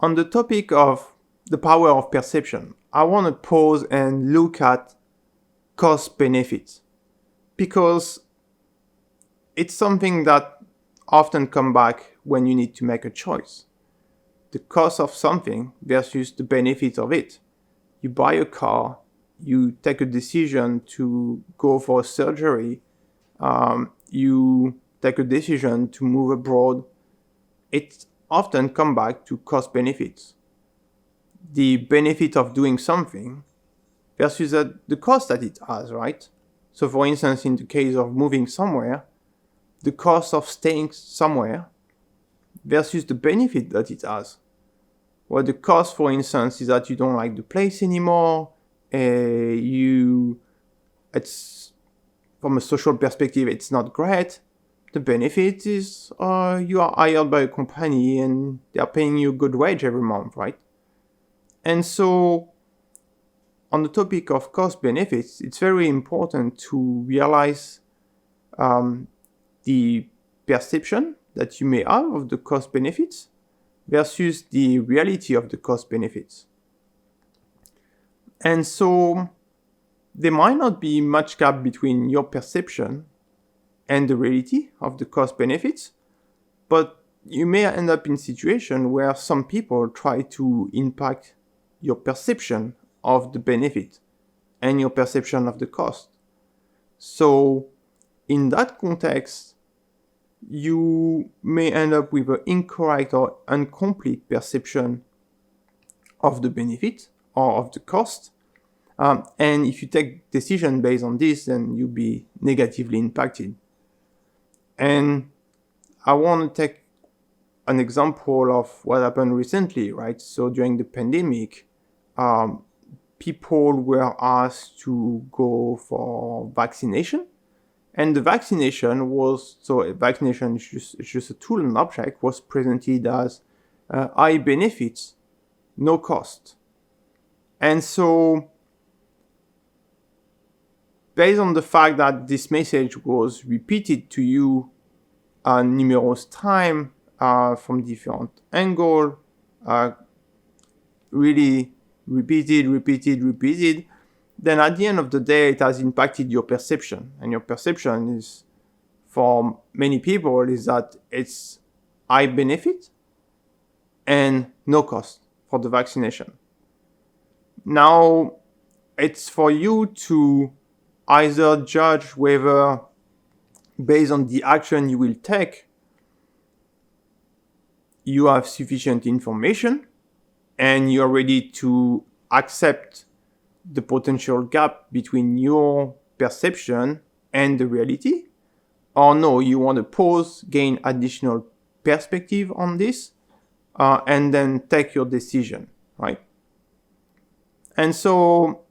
On the topic of the power of perception, I want to pause and look at cost benefits, because it's something that often come back when you need to make a choice. The cost of something versus the benefit of it. You buy a car, you take a decision to go for a surgery, you take a decision to move abroad. It often come back to cost benefits. The benefit of doing something versus the cost that it has, right? So for instance, in the case of moving somewhere, the cost of staying somewhere versus the benefit that it has. Well, the cost, for instance, is that you don't like the place anymore. It's from a social perspective, it's not great. The benefit is you are hired by a company and they are paying you a good wage every month, right? And so, on the topic of cost benefits, it's very important to realize the perception that you may have of the cost benefits versus the reality of the cost benefits. And so there might not be much gap between your perception and the reality of the cost benefits, but you may end up in a situation where some people try to impact your perception of the benefit and your perception of the cost. So in that context, you may end up with an incorrect or incomplete perception of the benefit or of the cost. And if you take decision based on this, then you'll be negatively impacted. And I want to take an example of what happened recently, right? So during the pandemic, people were asked to go for vaccination. And the vaccination is just a tool and object, was presented as high benefits, no cost. And so, based on the fact that this message was repeated to you numerous times from different angles, really repeated, then at the end of the day, it has impacted your perception. And your perception is, for many people, is that it's high benefit and no cost for the vaccination. Now, it's for you to either judge whether, based on the action you will take, you have sufficient information and you're ready to accept the potential gap between your perception and the reality, or no, you want to pause, gain additional perspective on this, and then take your decision, right? And so,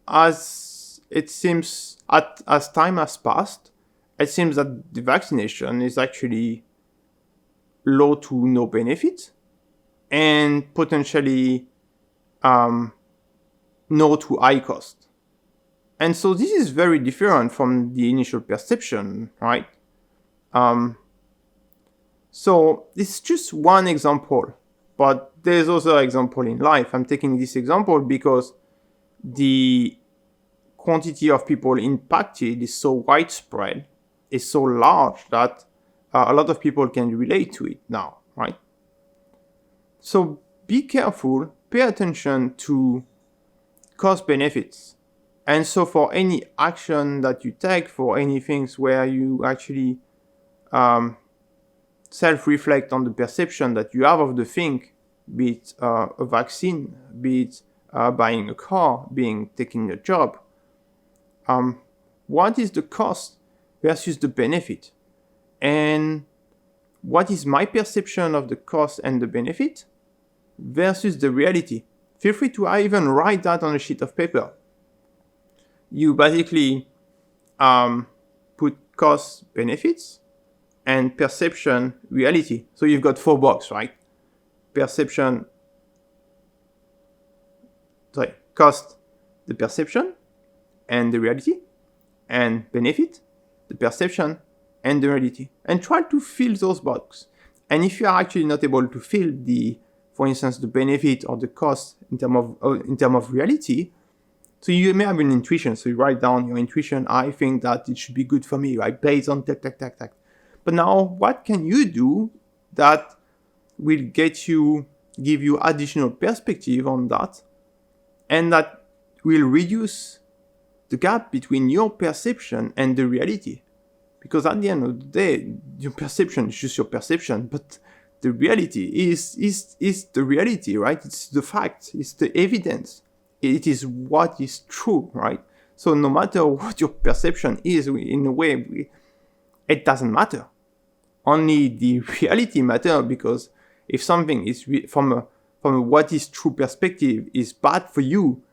as it seems, as time has passed, it seems that the vaccination is actually low to no benefit, and potentially no to high cost. And so this is very different from the initial perception, right? So this is just one example, but there's also an example in life. I'm taking this example because the quantity of people impacted is so widespread, is so large that a lot of people can relate to it now, right? So be careful, pay attention to cost benefits. And so for any action that you take, for any things where you actually self-reflect on the perception that you have of the thing, be it a vaccine, be it buying a car, taking a job, what is the cost versus the benefit? And what is my perception of the cost and the benefit versus the reality? Feel free to even write that on a sheet of paper. You basically put cost, benefits, and perception, reality. So you've got 4 boxes, right? Cost, the perception, and the reality, and benefit, the perception, and the reality. And try to fill those boxes. And if you are actually not able to fill for instance, the benefit or the cost in terms of reality. So you may have an intuition. So you write down your intuition. I think that it should be good for me, right? Based on tac. But now, what can you do that will give you additional perspective on that, and that will reduce the gap between your perception and the reality? Because at the end of the day, your perception is just your perception, but the reality is the reality, right? It's the fact, it's the evidence. It is what is true, right? So no matter what your perception is, in a way, it doesn't matter. Only the reality matters, because if something is from a what is true perspective is bad for you,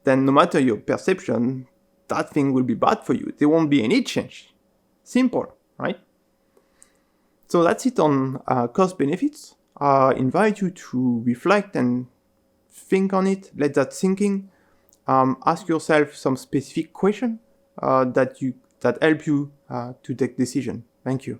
then no matter your perception, that thing will be bad for you. There won't be any change. Simple, right? So that's it on cost benefits. I invite you to reflect and think on it. Let that sink in. Ask yourself some specific question that help you to take decision. Thank you.